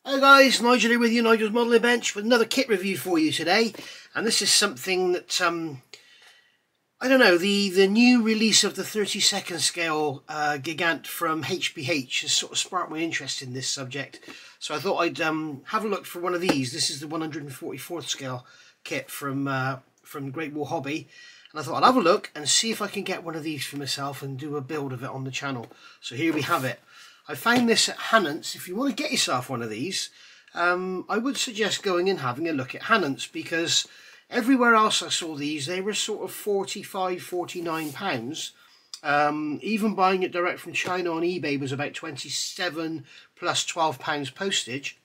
Hello guys, Nigel here with you, Nigel's Modelling Bench, with another kit review for you today. And this is something that, I don't know, the new release of the 32nd scale Gigant from G.W.H has sort of sparked my interest in this subject. So I thought I'd have a look for one of these. This is the 144th scale kit from Great Wall Hobby. And I thought I'd have a look and see if I can get one of these for myself and do a build of it on the channel. So here we have it. I found this at Hannant's. If you want to get yourself one of these, I would suggest going and having a look at Hannant's, because everywhere else I saw these, they were sort of £45, £49. Even buying it direct from China on eBay was about £27 plus £12 postage.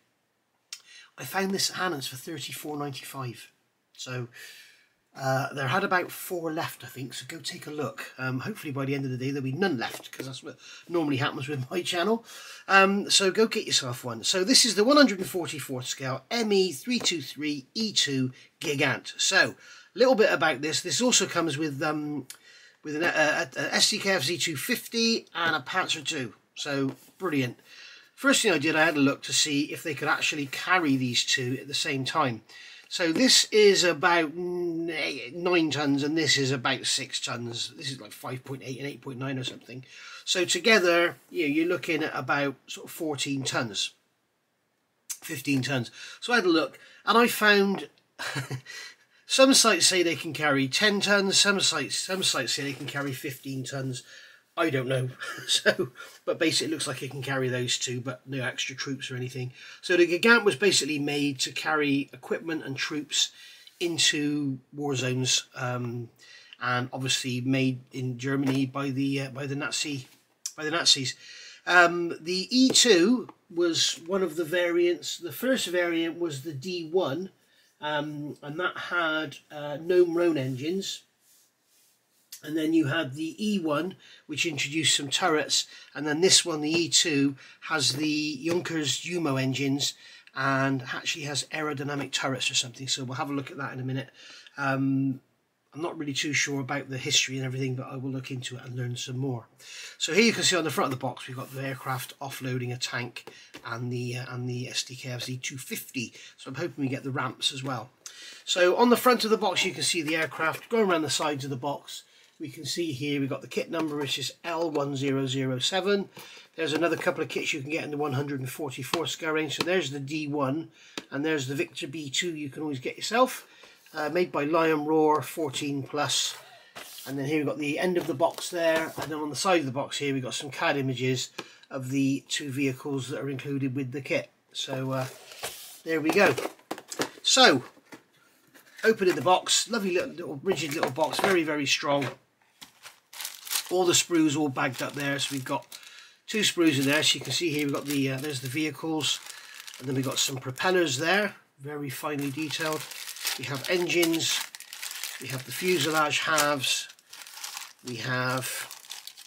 I found this at Hannant's for £34.95. So there had about 4 left, I think, so go take a look. Hopefully by the end of the day there'll be none left, because that's what normally happens with my channel. So go get yourself one. So this is the 144th scale ME323 E2 Gigant. So a little bit about this. This also comes with an SDKF Z250 and a Panzer II. So brilliant. First thing I did, I had a look to see if they could actually carry these two at the same time. So this is about 9 tons and this is about 6 tons. This is like 5.8 and 8.9 or something. So together, you're looking at about sort of 14 tons, 15 tons. So I had a look and I found some sites say they can carry 10 tons, some sites say they can carry 15 tons. I don't know. But basically it looks like it can carry those two, but no extra troops or anything. So the Gigant was basically made to carry equipment and troops into war zones, and obviously made in Germany by the Nazis. The E2 was one of the variants. The first variant was the D1, and that had Gnome Roan engines. And then you had the E1, which introduced some turrets, and then this one, the E2, has the Junkers Jumo engines and actually has aerodynamic turrets or something. So we'll have a look at that in a minute. I'm not really too sure about the history and everything, but I will look into it and learn some more. So here you can see on the front of the box we've got the aircraft offloading a tank and the SDKF Z250. So I'm hoping we get the ramps as well. So on the front of the box you can see the aircraft. Going around the sides of the box, we can see here we've got the kit number, which is L1007. There's another couple of kits you can get in the 144 scale range. So there's the D1 and there's the Victor B2 you can always get yourself. Made by Lion Roar 14 plus. And then here we've got the end of the box there. And then on the side of the box here we've got some CAD images of the 2 vehicles that are included with the kit. So there we go. So opening the box, lovely little rigid little box, very, very strong. All the sprues all bagged up there, so we've got 2 sprues in there. So you can see here we've got the there's the vehicles, and then we've got some propellers there, very finely detailed. We have engines, we have the fuselage halves, we have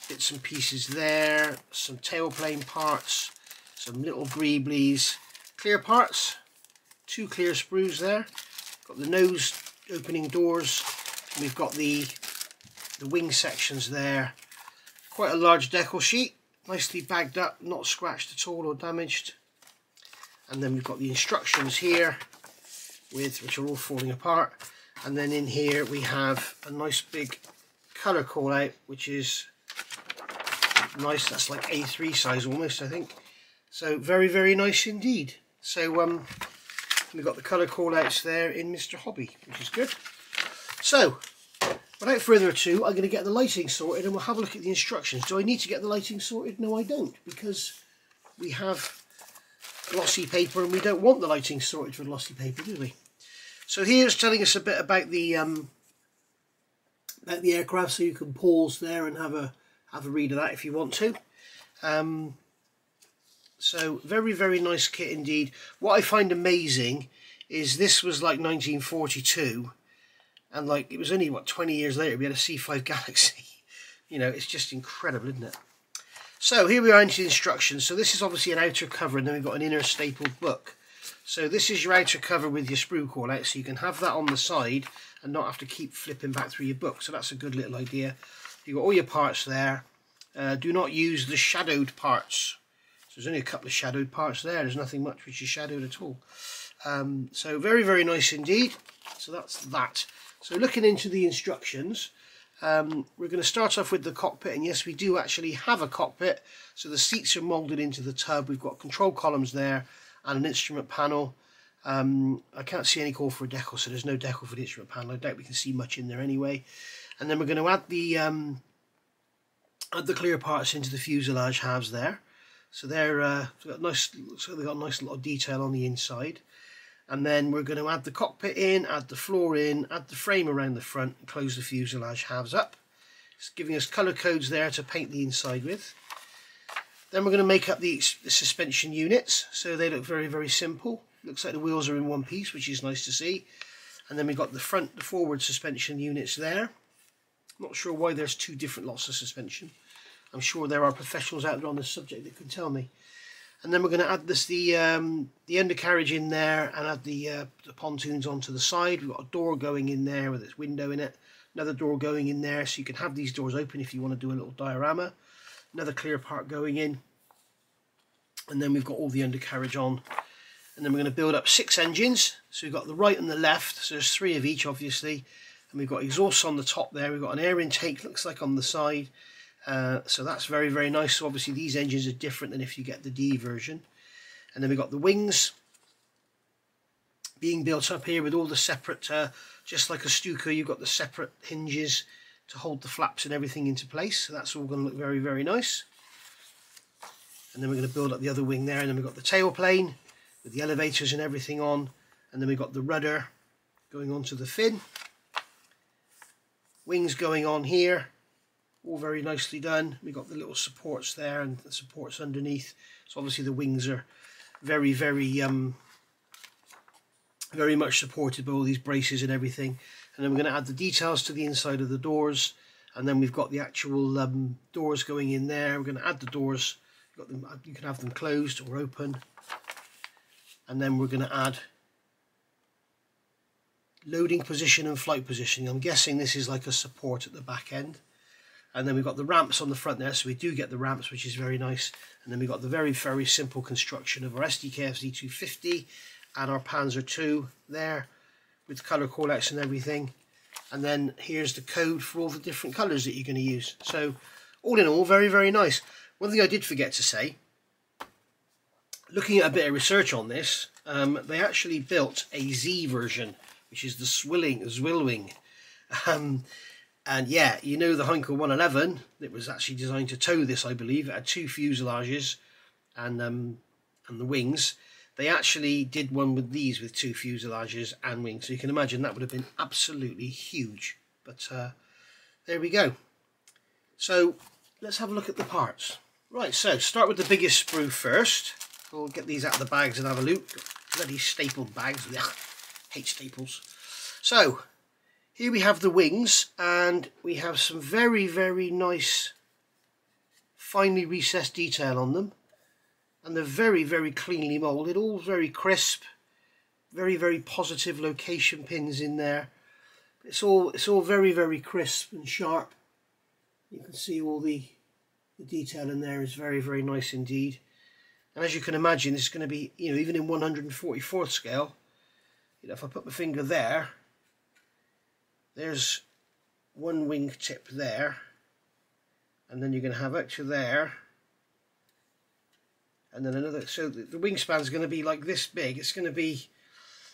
bits and pieces there, some tailplane parts, some little greeblies, clear parts, 2 clear sprues there. Got the nose opening doors, we've got the wing sections there. Quite a large decal sheet, nicely bagged up, not scratched at all or damaged. And then we've got the instructions here, which are all falling apart. And then in here we have a nice big colour call out, which is nice. That's like A3 size almost, I think. So very, very nice indeed. So we've got the colour call outs there in Mr. Hobby, which is good. So without further ado, I'm going to get the lighting sorted and we'll have a look at the instructions. Do I need to get the lighting sorted? No, I don't, because we have glossy paper and we don't want the lighting sorted for glossy paper, do we? So here's telling us a bit about the aircraft, so you can pause there and have a read of that if you want to. So very, very nice kit indeed. What I find amazing is this was like 1942. And like, it was only, what, 20 years later we had a C5 Galaxy. You know, it's just incredible, isn't it? So here we are into the instructions. So this is obviously an outer cover, and then we've got an inner stapled book. So this is your outer cover with your sprue call out, so you can have that on the side and not have to keep flipping back through your book. So that's a good little idea. You've got all your parts there. Do not use the shadowed parts. So there's only a couple of shadowed parts there. There's nothing much which is shadowed at all. So very, very nice indeed. So that's that. So looking into the instructions, we're going to start off with the cockpit, and yes, we do actually have a cockpit. So the seats are moulded into the tub. We've got control columns there and an instrument panel. I can't see any call for a decal, so there's no decal for the instrument panel. I doubt we can see much in there anyway. And then we're going to add the clear parts into the fuselage halves there. So they've got nice, so they've got a nice lot of detail on the inside. And then we're going to add the cockpit in, add the floor in, add the frame around the front, and close the fuselage halves up. It's giving us colour codes there to paint the inside with. Then we're going to make up the suspension units, so they look very, very simple. Looks like the wheels are in one piece, which is nice to see. And then we've got the forward suspension units there. I'm not sure why there's two different lots of suspension. I'm sure there are professionals out there on this subject that can tell me. And then we're going to add the undercarriage in there and add the pontoons onto the side. We've got a door going in there with its window in it. Another door going in there, so you can have these doors open if you want to do a little diorama. Another clear part going in. And then we've got all the undercarriage on. And then we're going to build up 6 engines. So we've got the right and the left. So there's 3 of each, obviously. And we've got exhausts on the top there. We've got an air intake, looks like, on the side. So that's very, very nice. So obviously these engines are different than if you get the D version. And then we've got the wings being built up here with all the separate, just like a Stuka, you've got the separate hinges to hold the flaps and everything into place. So that's all going to look very, very nice. And then we're going to build up the other wing there. And then we've got the tailplane with the elevators and everything on. And then we've got the rudder going onto the fin. Wings going on here. All very nicely done. We've got the little supports there and the supports underneath. So obviously the wings are very, very, very much supported by all these braces and everything. And then we're going to add the details to the inside of the doors. And then we've got the actual doors going in there. We're going to add the doors. You can have them closed or open. And then we're going to add loading position and flight positioning. I'm guessing this is like a support at the back end. And then we've got the ramps on the front there, so we do get the ramps, which is very nice. And then we've got the very, very simple construction of our SDKF Z250 and our Panzer II there with colour callouts and everything. And then here's the code for all the different colours that you're going to use. So all in all, very, very nice. One thing I did forget to say, looking at a bit of research on this, they actually built a Z version, which is the Zwillwing. And yeah, you know the Heinkel 111 that was actually designed to tow this, I believe. It had 2 fuselages and the wings. They actually did one with these with 2 fuselages and wings. So you can imagine that would have been absolutely huge. But there we go. So let's have a look at the parts. Right, so start with the biggest sprue first. We'll get these out of the bags and have a look. Bloody stapled bags. Hate staples. So here we have the wings, and we have some very, very nice finely recessed detail on them, and they're very, very cleanly moulded, all very crisp, very, very positive location pins in there. It's all very, very crisp and sharp. You can see all the detail in there is very, very nice indeed. And as you can imagine, this is going to be, you know, even in 144th scale, you know, if I put my finger there, there's one wing tip there, and then you're going to have out to there, and then another. So the wingspan is going to be like this big. It's going to be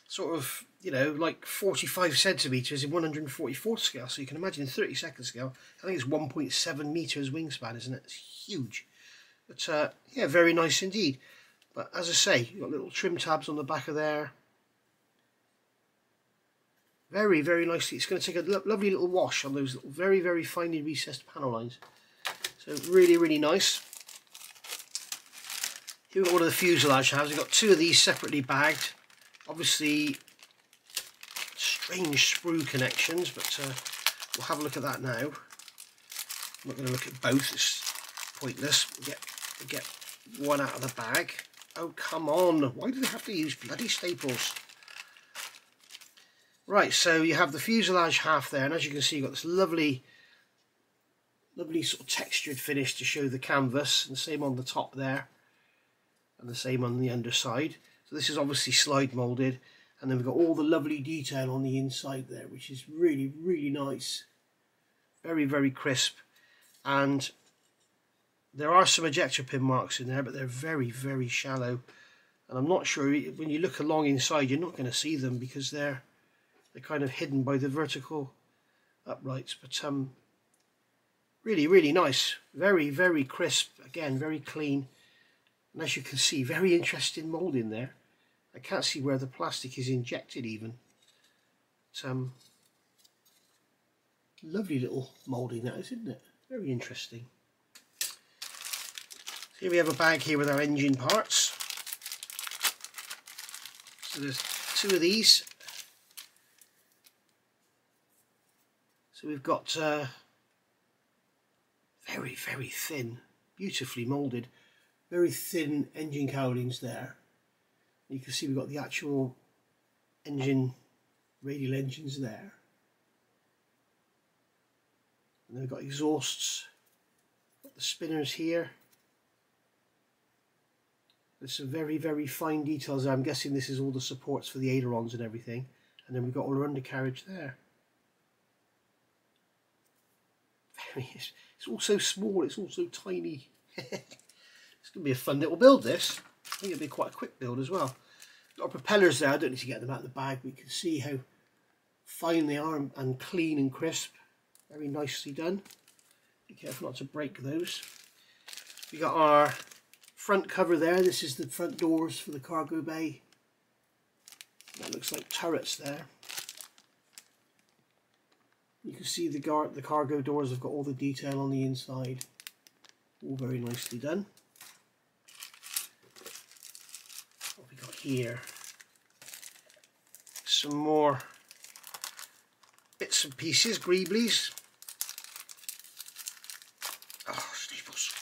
sort of, you know, like 45 centimetres in 144th scale. So you can imagine in 32nd scale, I think it's 1.7 metres wingspan, isn't it? It's huge. But yeah, very nice indeed. But as I say, you've got little trim tabs on the back of there. Very, very nicely. It's going to take a lovely little wash on those little very, very finely recessed panel lines. So really, really nice. Here we've got one of the fuselage halves. We've got 2 of these separately bagged. Obviously, strange sprue connections, but we'll have a look at that now. I'm not going to look at both. It's pointless. We'll get one out of the bag. Oh, come on. Why do they have to use bloody staples? Right, so you have the fuselage half there, and as you can see, you've got this lovely sort of textured finish to show the canvas, and the same on the top there. and the same on the underside. So this is obviously slide molded, and then we've got all the lovely detail on the inside there, which is really, really nice. Very, very crisp. And there are some ejector pin marks in there, but they're very, very shallow. And I'm not sure, when you look along inside, you're not going to see them because they're kind of hidden by the vertical uprights. But really, really nice. Very, very crisp. Again, very clean. And as you can see, very interesting mould in there. I can't see where the plastic is injected even. But, lovely little moulding that is, isn't it? Very interesting. So here we have a bag here with our engine parts. So there's 2 of these. So we've got very, very thin, beautifully moulded, very thin engine cowlings there. You can see we've got the actual engine, radial engines there. And then we've got exhausts, got the spinners here. There's some very, very fine details there. I'm guessing this is all the supports for the ailerons and everything. And then we've got all our undercarriage there. It's all so small, it's all so tiny. It's going to be a fun little build, this. I think it'll be quite a quick build as well. Got our propellers there. I don't need to get them out of the bag, but you can see how fine they are and clean and crisp. Very nicely done. Be careful not to break those. We got our front cover there. This is the front doors for the cargo bay. That looks like turrets there. You can see the cargo doors have got all the detail on the inside. All very nicely done. What have we got here? Some more bits and pieces, greeblies. Oh, staples.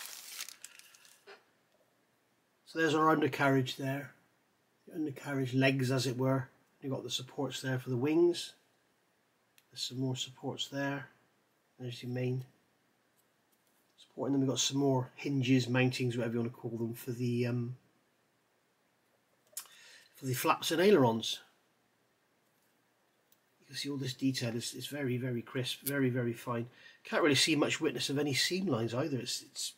So there's our undercarriage there. The undercarriage legs, as it were. You've got the supports there for the wings. There's some more supports there. There's your main support, and then we've got some more hinges, mountings, whatever you want to call them, for the flaps and ailerons. You can see all this detail is very, very crisp, very, very fine. Can't really see much witness of any seam lines either. It's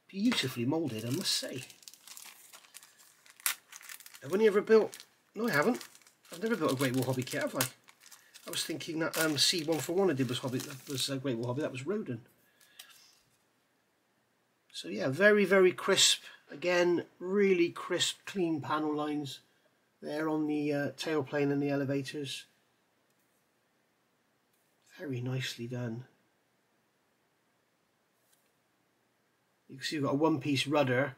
beautifully moulded, I must say. Have any ever built? No, I haven't. I've never built a Great Wall Hobby kit, have I? I was thinking that C141 I did was Great Wall Hobby. That was Rodin. So yeah, very, very crisp. Again, really crisp, clean panel lines there on the tailplane and the elevators. Very nicely done. You can see we've got a one-piece rudder,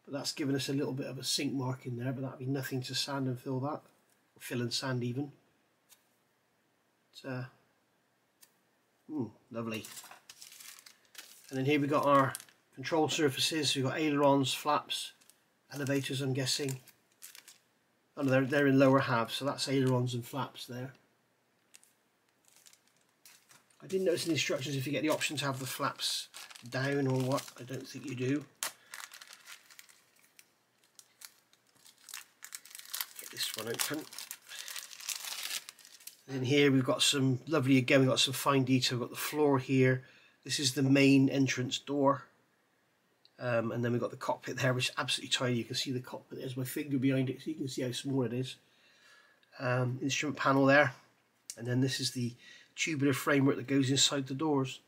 but that's given us a little bit of a sink mark in there, but that'd be nothing to sand and fill that, or fill and sand even. Lovely. And then here we've got our control surfaces. So we've got ailerons, flaps, elevators, I'm guessing. Oh no, they're in lower halves, so that's ailerons and flaps there. I didn't notice in the instructions if you get the option to have the flaps down or what. I don't think you do. Get this one open. And here we've got some lovely, again, we've got some fine detail. We've got the floor here. This is the main entrance door. And then we've got the cockpit there, which is absolutely tiny. You can see the cockpit. There's my finger behind it, so you can see how small it is. Instrument panel there. And then this is the tubular framework that goes inside the doors.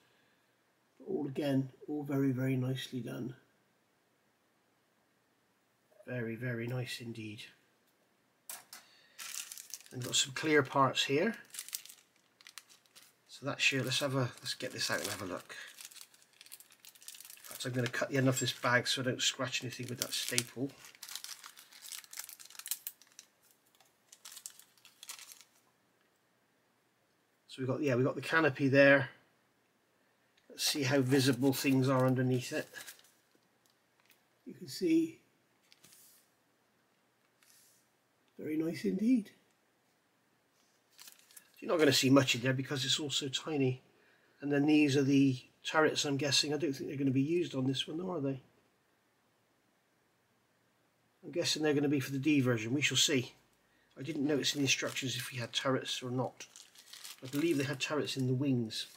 All again, all very, very nicely done. Very, very nice indeed. And got some clear parts here. So that's sure. Let's get this out and have a look. In fact, I'm going to cut the end off this bag so I don't scratch anything with that staple. So we've got the canopy there. Let's see how visible things are underneath it. You can see, very nice indeed. You're not going to see much in there because it's all so tiny. And then these are the turrets, I'm guessing. I don't think they're going to be used on this one, though, are they? I'm guessing they're going to be for the D version. We shall see. I didn't notice in the instructions if we had turrets or not. I believe they had turrets in the wings.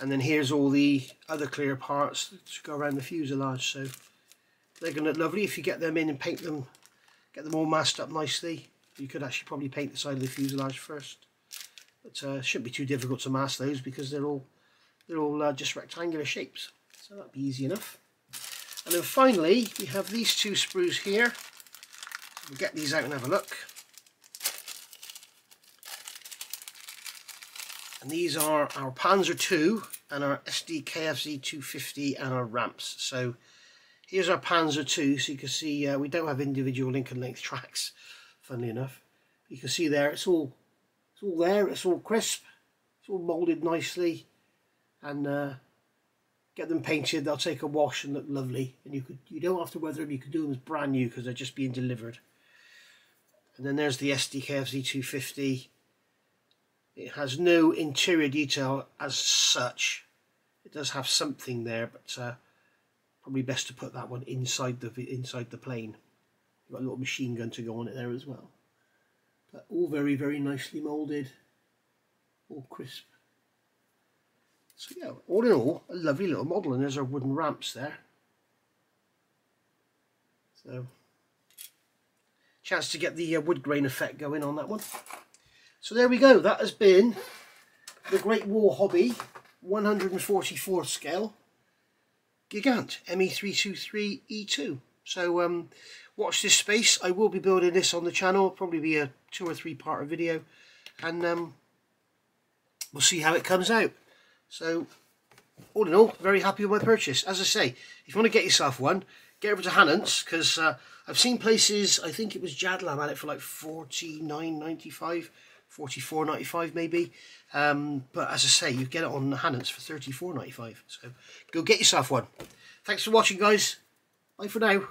And then here's all the other clear parts that go around the fuselage. So they're going to look lovely if you get them in and paint them, get them all masked up nicely. You could actually probably paint the side of the fuselage first. But it shouldn't be too difficult to mask those because they're all just rectangular shapes. So that'd be easy enough. And then finally we have these two sprues here. We'll get these out and have a look. And these are our Panzer II and our SDKFZ 250 and our ramps. So here's our Panzer II, so you can see we don't have individual link and length tracks, funnily enough. You can see there it's all there, it's all crisp, it's all moulded nicely, and get them painted, they'll take a wash and look lovely, and you don't have to weather them, you can do them as brand new because they're just being delivered. And then there's the SDKFZ 250. It has no interior detail as such. It does have something there, but probably best to put that one inside the plane. You've got a little machine gun to go on it there as well. But all very, very nicely moulded, all crisp. So yeah, all in all, a lovely little model, and there's our wooden ramps there. So, chance to get the wood grain effect going on that one. So there we go, that has been the Great War Hobby 144th scale Gigant ME323 E2. So watch this space. I will be building this on the channel, probably be a 2 or 3 part video, and we'll see how it comes out. So all in all, very happy with my purchase. As I say, if you want to get yourself one, get over to Hannon's, because I've seen places, I think it was Jadlam had it for like $49.95, $44.95 maybe, but as I say, you get it on Hannon's for $34.95, so go get yourself one. Thanks for watching, guys. Bye for now.